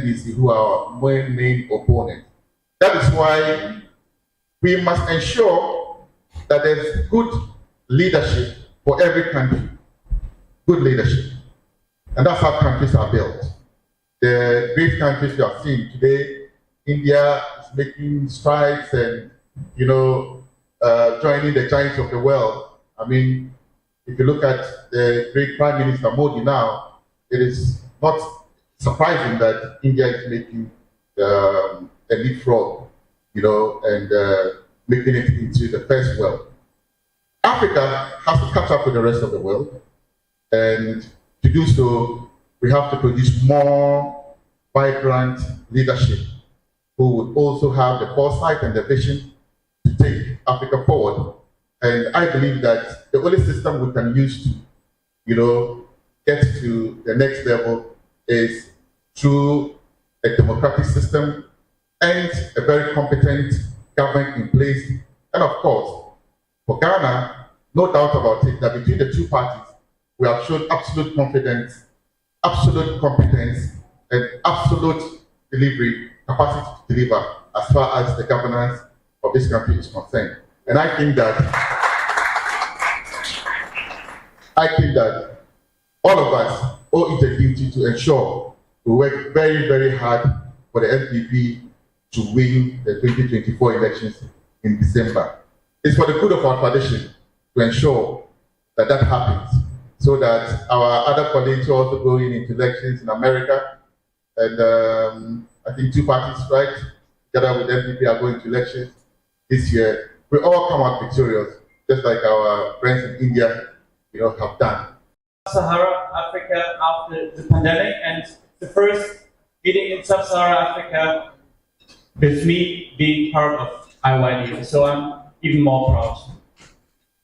NDC, who are our main opponent. That is why we must ensure that there's good leadership for every country. Good leadership. And that's how countries are built. The great countries you are seeing today, India is making strides and, joining the giants of the world. I mean, if you look at the great Prime Minister Modi now, it is not surprising that India is making a leapfrog, and making it into the first world. Africa has to catch up with the rest of the world, and to do so, we have to produce more vibrant leadership who would also have the foresight and the vision to take Africa forward. And I believe that the only system we can use to, get to the next level is through a democratic system and a very competent government in place. And of course, for Ghana, no doubt about it, that between the two parties, we have shown absolute confidence, absolute competence, and absolute delivery capacity to deliver as far as the governance of this country is concerned. And I think that all of us owe it a duty to ensure we work very, very hard for the NPP to win the 2024 elections in December. It's for the good of our tradition to ensure that that happens, so that our other colleagues who are also going into elections in America, and I think two parties, right, together with NPP are going to elections this year, we all come out victorious, just like our friends in India, have done. Sahara Africa after the pandemic, and the first meeting in Sub-Saharan Africa with me being part of Iydu, so I'm even more proud.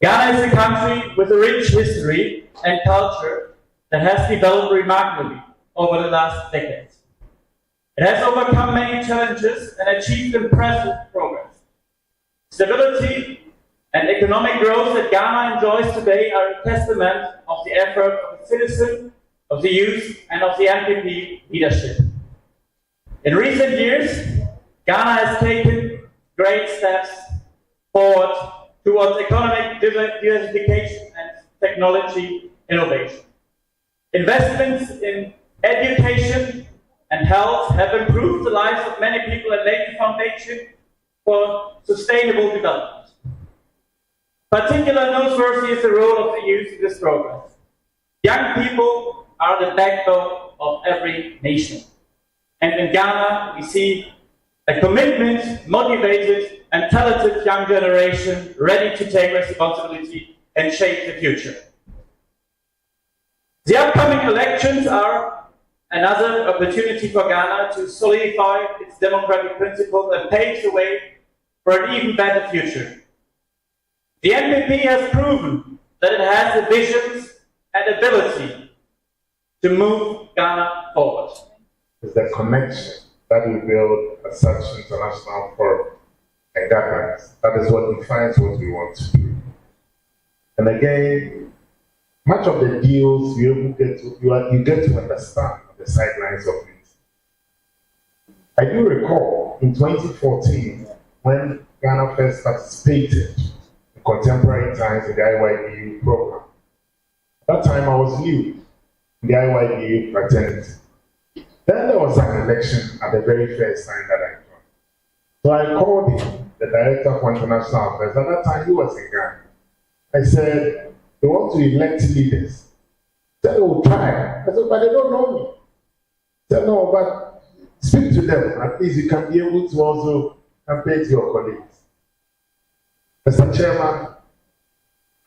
Ghana is a country with a rich history and culture that has developed remarkably over the last decades. It has overcome many challenges and achieved impressive progress. Stability and economic growth that Ghana enjoys today are a testament of the effort of the citizens, of the youth, and of the NPP leadership. In recent years, Ghana has taken great steps forward towards economic diversification and technology innovation. Investments in education and health have improved the lives of many people and laid the foundation for sustainable development. Particularly noteworthy is the role of the youth in this progress. Young people are the backbone of every nation. And in Ghana, we see a commitment, motivated and talented young generation ready to take responsibility and shape the future. The upcoming elections are another opportunity for Ghana to solidify its democratic principles and pave the way for an even better future. The NPP has proven that it has the visions and ability to move Ghana forward. It's the connection that we build at such international forum and governance. That is what defines what we want to do. And again, much of the deals you get to understand the sidelines of it. I do recall in 2014 when Ghana first participated in Contemporary Times in the Iydu program. At that time I was new in the Iydu fraternity. Then there was an election at the very first time that I joined. So I called him, the director for international affairs. At that time he was in Ghana. I said, they want to elect leaders. He said, they will try. I said, but they don't know me. He said, no, but speak to them. At least you can be able to also campaign to your colleagues. Mr. Chairman,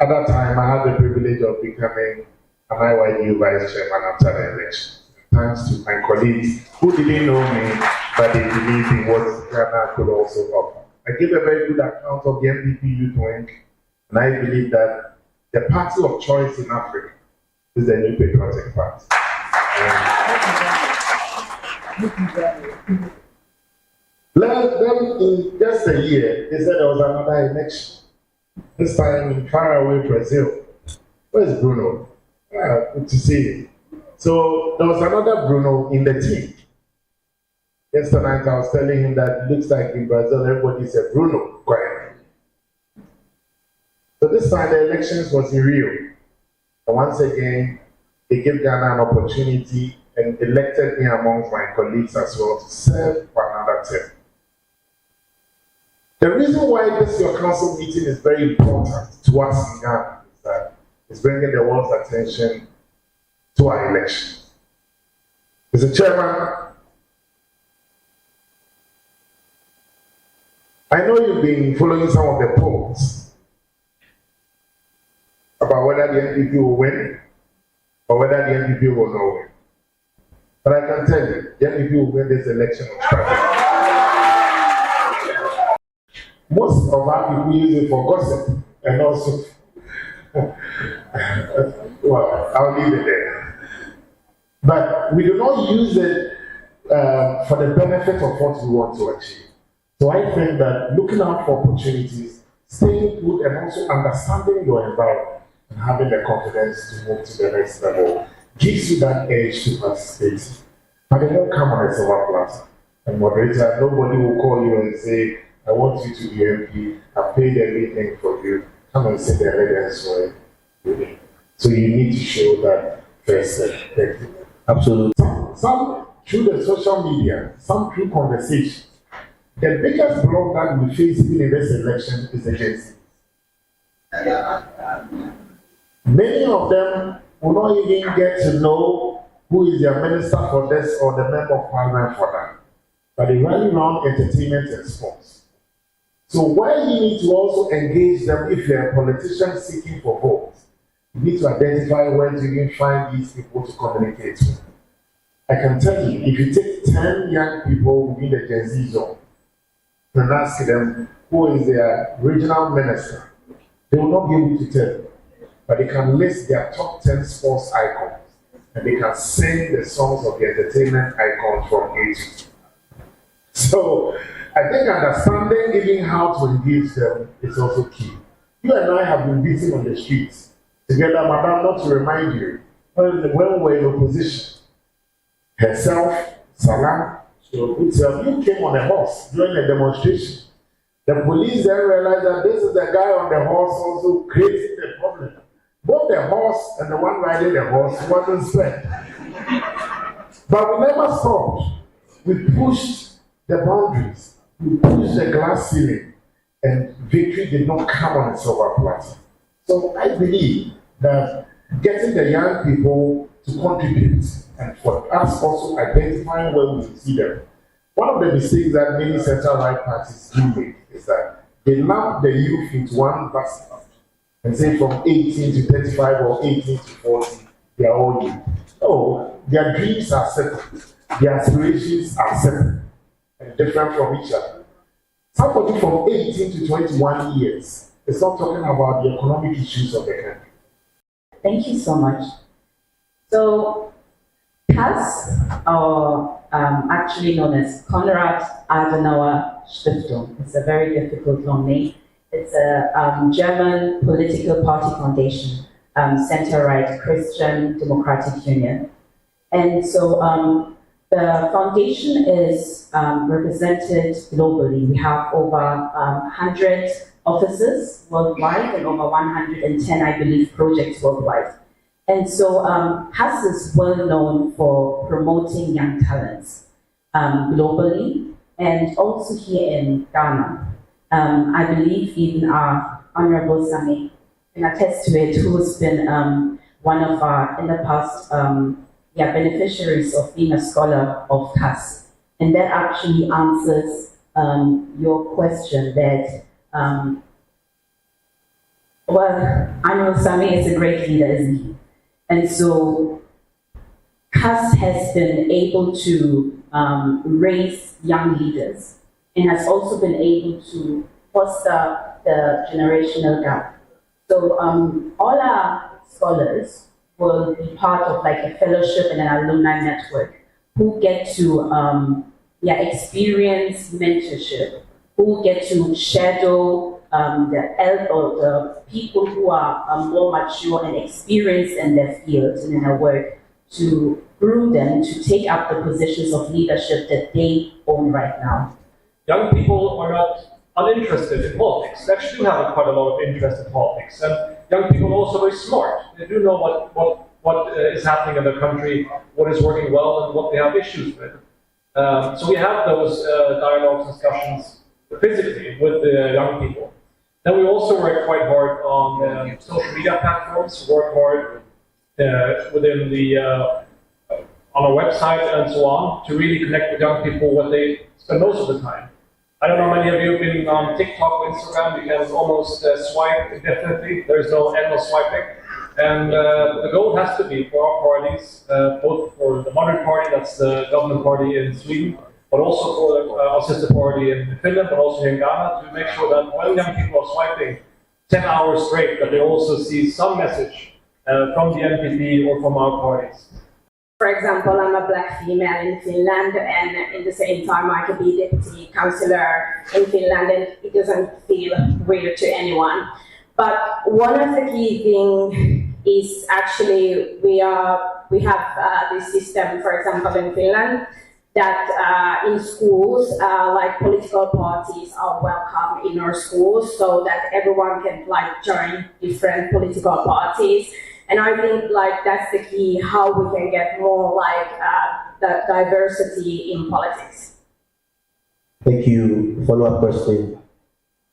at that time I had the privilege of becoming an Iydu vice chairman after the election. Thanks to my colleagues who didn't know me, but they believed in what Ghana could also offer. I give a very good account of the NPP Youth Wing, and I believe that the party of choice in Africa is the New Patriotic Party. Then in just a year, they said there was another election. This time in faraway Brazil. Where's Bruno? Good to see you. So there was another Bruno in the team. Yesterday night I was telling him that it looks like in Brazil everybody said Bruno, quiet. So this time the elections was in Rio. And once again, they gave Ghana an opportunity and elected me amongst my colleagues as well to serve for another term. The reason why this your council meeting is very important to us in Ghana is that it's bringing the world's attention to our elections. Mr. Chairman, I know you've been following some of the polls about whether the NPP will win or whether the NPP will not win. But I can tell you, the NPP will win this election on strategy. Most of our people use it for gossip and also, well, I'll leave it there. But we do not use it for the benefit of what we want to achieve. So I think that looking out for opportunities, staying put, and also understanding your environment and having the confidence to move to the next level gives you that edge to participate. But they don't come on a silver platter. And moderator, nobody will call you and say, I want you to be MP, I paid everything for you, come and sit there and swear with me. So you need to show that first step. Absolutely. Some through the social media, some through conversation. The biggest block that we face in this election is the Gen Z. Many of them will not even get to know who is their minister for this or the member of parliament for that. But they rally around entertainment and sports. So while you need to also engage them if you're a politician seeking for votes, you need to identify where you can find these people to communicate with. I can tell you, if you take 10 young people within the Gen Z zone and ask them who is their regional minister, they will not be able to tell you. But they can list their top 10 sports icons and they can sing the songs of the entertainment icons from A to Z. So I think understanding even how to engage them is also key. You and I have been beating on the streets together, Madam, not to remind you, when we were in opposition, herself, Salam, you came on a horse during a demonstration. The police then realized that this is the guy on the horse also creating the problem. Both the horse and the one riding the horse wasn't spared. But we never stopped. We pushed the boundaries. We pushed the glass ceiling. And victory did not come on a silver platter. So I believe that getting the young people to contribute and for us also identifying where we see them. One of the mistakes that many center-right parties do make is that they lump the youth into one basket and say from 18 to 35 or 18 to 40, they are all youth. No, their dreams are separate. Their aspirations are separate and different from each other. Somebody from 18 to 21 years is not talking about the economic issues of the country. Thank you so much. So, CAS, or actually known as Konrad Adenauer Stiftung, it's a very difficult long name. It's a German political party foundation, center-right Christian Democratic Union. And so the foundation is represented globally. We have over 100 offices worldwide and over 110, I believe, projects worldwide. And so CAS is well known for promoting young talents globally and also here in Ghana. I believe even our Honorable Sami can attest to it, who has been one of our, in the past, beneficiaries of being a scholar of CAS. And that actually answers your question that, Honorable Sami is a great leader, isn't he? And so CAS has been able to raise young leaders and has also been able to foster the generational gap. So all our scholars will be part of like a fellowship and an alumni network who get to experience mentorship, who get to shadow the people who are more mature and experienced in their fields and in their work to groom them to take up the positions of leadership that they own right now? Young people are not uninterested in politics. They actually do have quite a lot of interest in politics. And young people are also very smart. They do know what is happening in their country, what is working well, and what they have issues with. So we have those dialogues, discussions physically with the young people. Then we also work quite hard on social media platforms, work hard within the on our website and so on to really connect with young people when they spend most of the time. I don't know how many of you have been on TikTok or Instagram. You can almost swipe indefinitely. There's no endless swiping. And the goal has to be for our parties, both for the Moderate Party, that's the government party in Sweden, but also for our sister party in Finland, but also here in Ghana, to make sure that when young people are swiping 10 hours straight, that they also see some message from the NPP or from our parties. For example, I'm a black female in Finland, and at the same time I can be deputy councillor in Finland, and it doesn't feel weird to anyone. But one of the key things is actually we have this system, for example, in Finland, that in schools, like political parties are welcome in our schools, so that everyone can like join different political parties. And I think like that's the key, how we can get more like the diversity in politics. Thank you. Follow-up question.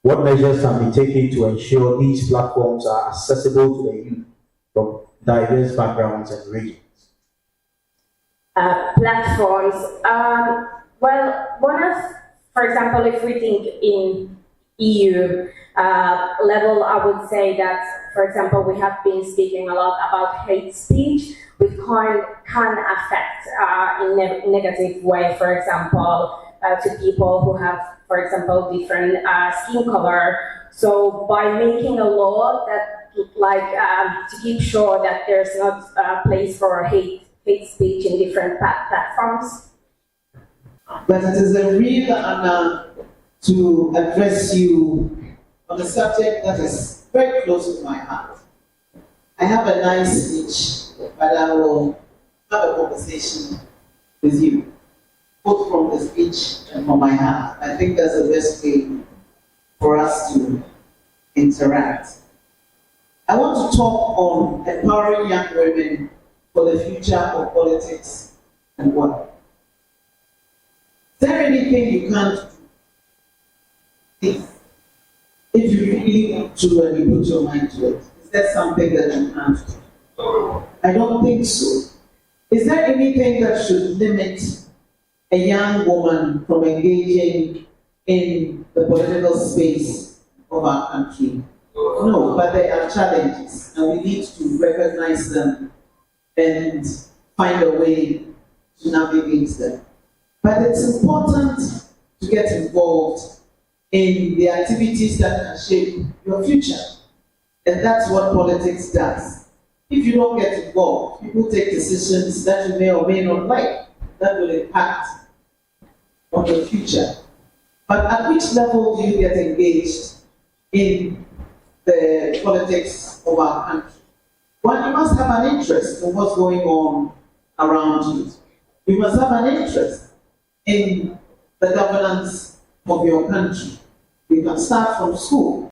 What measures can be taken to ensure these platforms are accessible to the youth from diverse backgrounds and regions? Platforms. Well, for example, if we think in EU level, I would say that, for example, we have been speaking a lot about hate speech, which can affect in a negative way, for example, to people who have, for example, different skin color. So by making a law that, to keep sure that there's not a place for hate speech in different platforms. But it is a real honor to address you on a subject that is very close to my heart. I have a nice speech, but I will have a conversation with you, both from the speech and from my heart. I think that's the best way for us to interact. I want to talk on empowering young women for the future of politics and work. Is there anything you can't do? If you really want to and you put your mind to it, is there something that you can't do? I don't think so. Is there anything that should limit a young woman from engaging in the political space of our country? No, but there are challenges, and we need to recognize them and find a way to navigate them. But it's important to get involved in the activities that can shape your future. And that's what politics does. If you don't get involved, people take decisions that you may or may not like, that will impact on your future. But at which level do you get engaged in the politics of our country? Well, you must have an interest in what's going on around you. You must have an interest in the governance of your country. You can start from school.